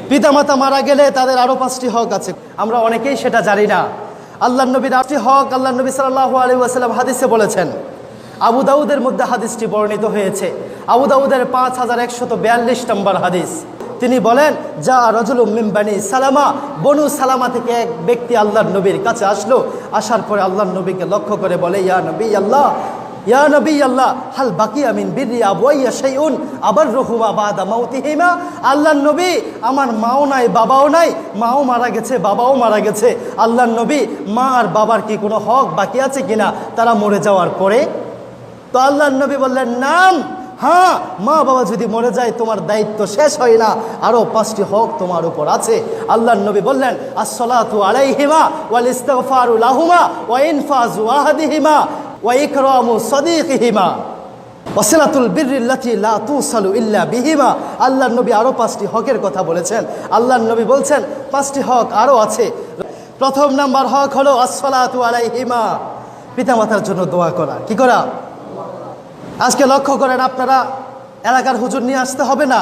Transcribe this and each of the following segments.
পিতামাতা মারা গেলে তাদের আরও 5টি হক আছে, আমরা অনেকেই সেটা জানি না। আল্লাহর নবীর 8টি হক আল্লাহর নবী সাল্লাল্লাহু আলাইহি ওয়াসাল্লাম হাদিসে বলেছেন। আবু দাউদের মধ্যে হাদিসটি বর্ণিত হয়েছে, আবু দাউদের 5142 নম্বর হাদিস। তিনি বলেন, যা রাজুলুম মিন বানি সালামা, বনু সালামা থেকে এক ব্যক্তি আল্লাহর নবীর কাছে আসলো। আসার পরে আল্লাহর নবীকে লক্ষ্য করে বলে, ইয়া নবী আল্লাহ, ইয়া নবী আল্লাহ, হাল বাকিয়া মিন বিররি আবওয়াইয়া শাইউন আবাররুহুমা বাদা মাউতিহিমা। আল্লাহর নবী, আমার মাও নাই বাবাও নাই, মাও মারা গেছে বাবাও মারা গেছে। আল্লাহর নবী, মা আর বাবার কি কোনো হক বাকি আছে কিনা তারা মরে যাওয়ার পরে? তো আল্লাহর নবী বললেন, নাম, হ্যাঁ, মা বাবা যদি মরে যায় তোমার দায়িত্ব শেষ হয় না, আরও 5টি হক তোমার উপর আছে। আল্লাহর নবী বললেন, আসসালাতু আলাইহিমা ওয়াল ইস্তিগফারু লাহুমা ওয়া ইনফাজু আহাদিহিমা ওয়া ইকরামু সাদিকিহিমা ওয়াসিলাতুল বিররিল্লাতি লা তুসালু ইল্লা বিহিমা। আল্লাহর নবী আরও 5টি হকের কথা বলেছেন। আল্লাহর নবী বলছেন 5টি হক আরও আছে। প্রথম নাম্বার হক হলো আসসালাতু আলাইহিমা, পিতামাতার জন্য দোয়া করা। কি করা? আজকে লক্ষ্য করেন, আপনারা এলাকার হুজুর নিয়ে আসতে হবে না,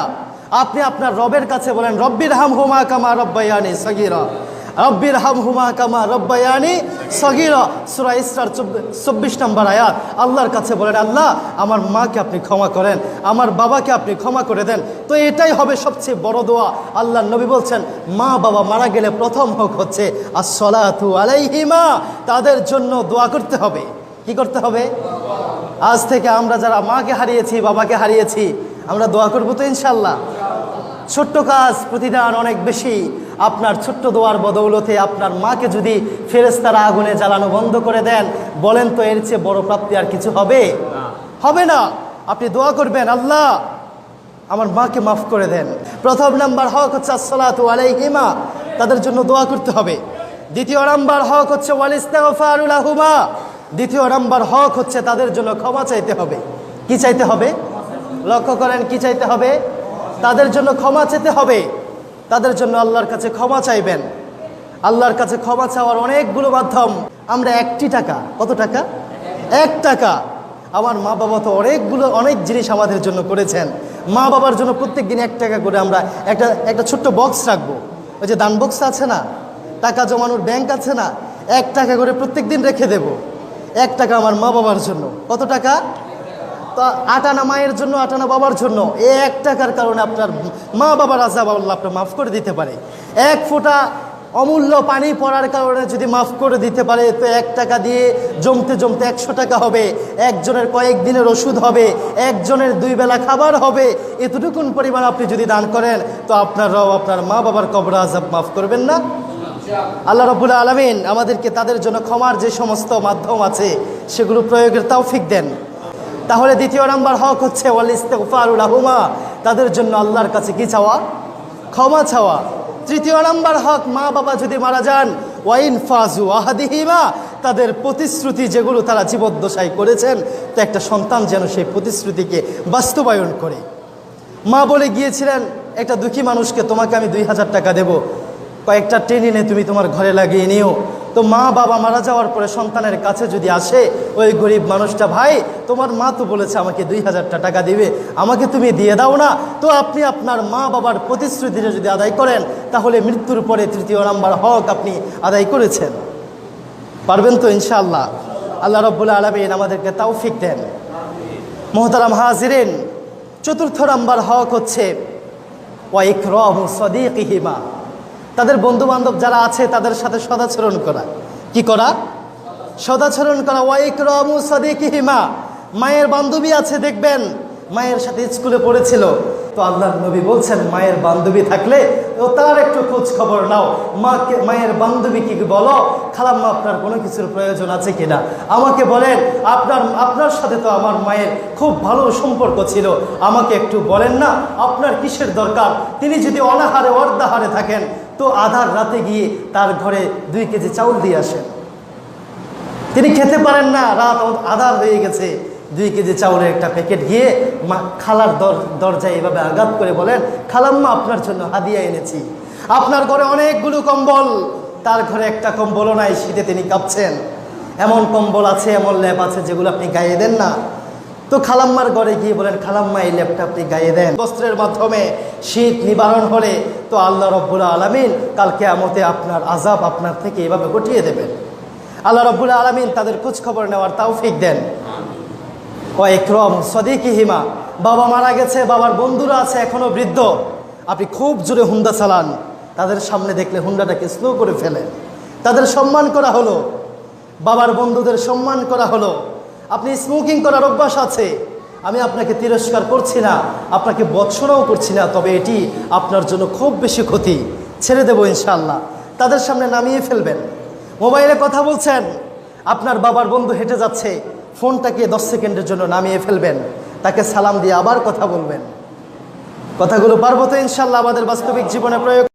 আপনি আপনার রবের কাছে বলেন, রব্বির হামহুমা কামা রব্বায়ানি সগীরা, রব্বির হামহুমা কামা রব্বায়ানি সগীরা। সূরা ইসরার 24 নম্বর আয়াত। আল্লাহর কাছে বলেন, আল্লাহ, আমার মাকে আপনি ক্ষমা করেন, আমার বাবাকে আপনি ক্ষমা করে দেন। তো এটাই হবে সবচেয়ে বড় দোয়া। আল্লাহর নবী বলছেন, মা বাবা মারা গেলে প্রথম হক হচ্ছে আসসালাতু আলাইহিমা, তাদের জন্য দোয়া করতে হবে। কি করতে হবে? আজ থেকে আমরা যারা মাকে হারিয়েছি, বাবাকে হারিয়েছি, আমরা দোয়া করবো তো ইনশাল্লাহ। ছোট্ট কাজ, প্রতিদান অনেক বেশি। আপনার ছোট্ট দোয়ার বদৌলতে আপনার মাকে যদি ফেরেশতারা আগুনে জ্বালানো বন্ধ করে দেন, বলেন তো এর চেয়ে বড় প্রাপ্তি আর কিছু হবে? হবে না। আপনি দোয়া করবেন, আল্লাহ, আমার মাকে মাফ করে দেন। প্রথম নাম্বার হক হচ্ছে আসসালাতু আলাইহিমা, তাদের জন্য দোয়া করতে হবে। দ্বিতীয় নাম্বার হক হচ্ছে ওয়াল ইস্তিগফারু লাহুমা, দ্বিতীয় নাম্বার হক হচ্ছে তাদের জন্য ক্ষমা চাইতে হবে। কি চাইতে হবে? লক্ষ্য করেন, কি চাইতে হবে? তাদের জন্য ক্ষমা চাইতে হবে। তাদের জন্য আল্লাহর কাছে ক্ষমা চাইবেন। আল্লাহর কাছে ক্ষমা চাওয়ার অনেকগুলো মাধ্যম। আমরা 1টি টাকা, কত টাকা? 1 টাকা। আমার মা বাবা তো অনেক জিনিস আমাদের জন্য করেছেন। মা বাবার জন্য প্রত্যেক দিন 1 টাকা করে আমরা একটা ছোট্ট বক্স রাখবো। ওই যে দান বক্স আছে না, টাকা জমানোর ব্যাংক আছে না, 1 টাকা করে প্রত্যেক দিন রেখে দেব। 1 টাকা আমার মা বাবার জন্য। কত টাকা? তো 8 আনা মায়ের জন্য, 8 আনা বাবার জন্য। এই 1 টাকার কারণে আপনার মা বাবার আযাব আল্লাহ আপনার মাফ করে দিতে পারে। 1 ফোঁটা অমূল্য পানি পড়ার কারণে যদি মাফ করে দিতে পারে, তো 1 টাকা দিয়ে জমতে জমতে 100 টাকা হবে। একজনের কয়েকদিনের ওষুধ হবে, একজনের 2 বেলা খাবার হবে। এতটুকুন পরিমাণ আপনি যদি দান করেন, তো আপনার রব আপনার মা বাবার কবর আযাব মাফ করবেন না? আল্লাহ রাব্বুল আলামিন আমাদেরকে তাদের জন্য ক্ষমার যে সমস্ত মাধ্যম আছে সেগুলো প্রয়োগের তৌফিক দেন। তাহলে দ্বিতীয় নাম্বার হক হচ্ছে ওয়াল ইস্তিগফারু লাহুমা, তাদের জন্য আল্লাহর কাছে কি চাওয়া? ক্ষমা চাওয়া। তৃতীয় নাম্বার হক, মা বাবা যদি মারা যান, ওয়া ইনফাজু আহাদিহিমা, তাদের প্রতিশ্রুতি যেগুলো তারা জীবদ্দশায় করেছেন, তো একটা সন্তান যেন সেই প্রতিশ্রুতিকে বাস্তবায়ন করে। মা বলে গিয়েছিলেন একটা দুঃখী মানুষকে, তোমাকে আমি 2000 টাকা দেব, কয়েকটা ট্রেন এনে তুমি তোমার ঘরে লাগিয়ে নিও। তো মা বাবা মারা যাওয়ার পরে সন্তানের কাছে যদি আসে ওই গরিব মানুষটা, ভাই, তোমার মা তো বলেছে আমাকে 2000 টাকা দিবে, আমাকে তুমি দিয়ে দাও না। তো আপনি আপনার মা বাবার প্রতিশ্রুতিটা যদি আদায় করেন, তাহলে মৃত্যুর পরে তৃতীয় নাম্বার হক আপনি আদায় করেছেন। পারবেন তো ইনশাআল্লাহ? আল্লাহ রাব্বুল আলামিন আমাদেরকে তৌফিক দেন। মুহতারাম হাজিরিন, চতুর্থ নাম্বার হক হচ্ছে ওয়া ইকরামু সাদিকিহিমা, তাদের বন্ধু বান্ধব যারা আছে তাদের সাথে সদাচরণ করা। কি করা? সদাচরণ করা। ওয়া ইকরামু সাদিকিহিমা, মায়ের বান্ধবী আছে, দেখবেন মায়ের সাথে স্কুলে পড়েছিল, তো আল্লাহর নবী বলছেন মায়ের বান্ধবী থাকলে ও তার একটু খোঁজ খবর নাও। মায়ের বান্ধবী কি বলো, খালাম্মা আপনার কোনো কিছুর প্রয়োজন আছে কিনা আমাকে বলেন, আপনার সাথে তো আমার মায়ের খুব ভালো সম্পর্ক ছিল, আমাকে একটু বলেন না আপনার কিসের দরকার। তিনি যদি অনাহারে অর্ধাহারে থাকেন, তো আধার রাতে গিয়ে তার ঘরে 2 কেজি চাউল দিয়ে আসেন। তিনি খেতে পারেন না, রাত আধার হয়ে গেছে, 2 কেজি চাউলের একটা প্যাকেট গিয়ে খালার দরজায় এভাবে আঘাত করে বলেন, খালাম্মা আপনার জন্য হাদিয়া এনেছি। আপনার ঘরে অনেকগুলো কম্বল, তার ঘরে একটা কম্বলও নাই, শীতে তিনি কাঁপছেন। এমন কম্বল আছে, এমন ল্যাপ আছে যেগুলো আপনি গায়ে দেন না। তো খালাম্মার ঘরে গিয়ে বলেন, খালাম্মা এই ল্যাপটা আপনি গায়ে দেন। বস্ত্রের মাধ্যমে শীত নিবারণ হলে তো তো আল্লাহ রব্বুল আলামিন কাল কিয়ামতে আপনার আযাব আপনার থেকে এভাবে হটিয়ে দেবেন। আল্লাহ রব্বুল আলামিন তাদের খোঁজ খবর নেওয়ার তৌফিক দেন। ওয়া ইকরাম সাদিকিহিমা, বাবা মারা গেছে, বাবার বন্ধুরা আছে এখনো বৃদ্ধ, আপনি খুব জোরে হুন্ডা চালান, তাদের সামনে দেখলে হুন্ডাটাকে স্লো করে ফেলেন। তাদের সম্মান করা হলো, বাবার বন্ধুদের সম্মান করা হলো। আপনি স্মোকিং করার অভ্যাস আছে, আমি আপনাকে তিরস্কার করছি না, আপনাকে বৎসনাও করছি না, তবে এটি আপনার জন্য খুব বেশি ক্ষতি। ছেড়ে দেবো ইনশাআল্লাহ। তাদের সামনে নামিয়ে ফেলবেন। মোবাইলে কথা বলছেন, আপনার বাবার বন্ধু হেঁটে যাচ্ছে, ফোনটাকে 10 সেকেন্ডের জন্য নামিয়ে ফেলবেন, তাকে সালাম দিয়ে আবার কথা বলবেন। কথাগুলো পারবো তো ইনশাআল্লাহ আমাদের বাস্তবিক জীবনে প্রয়োগ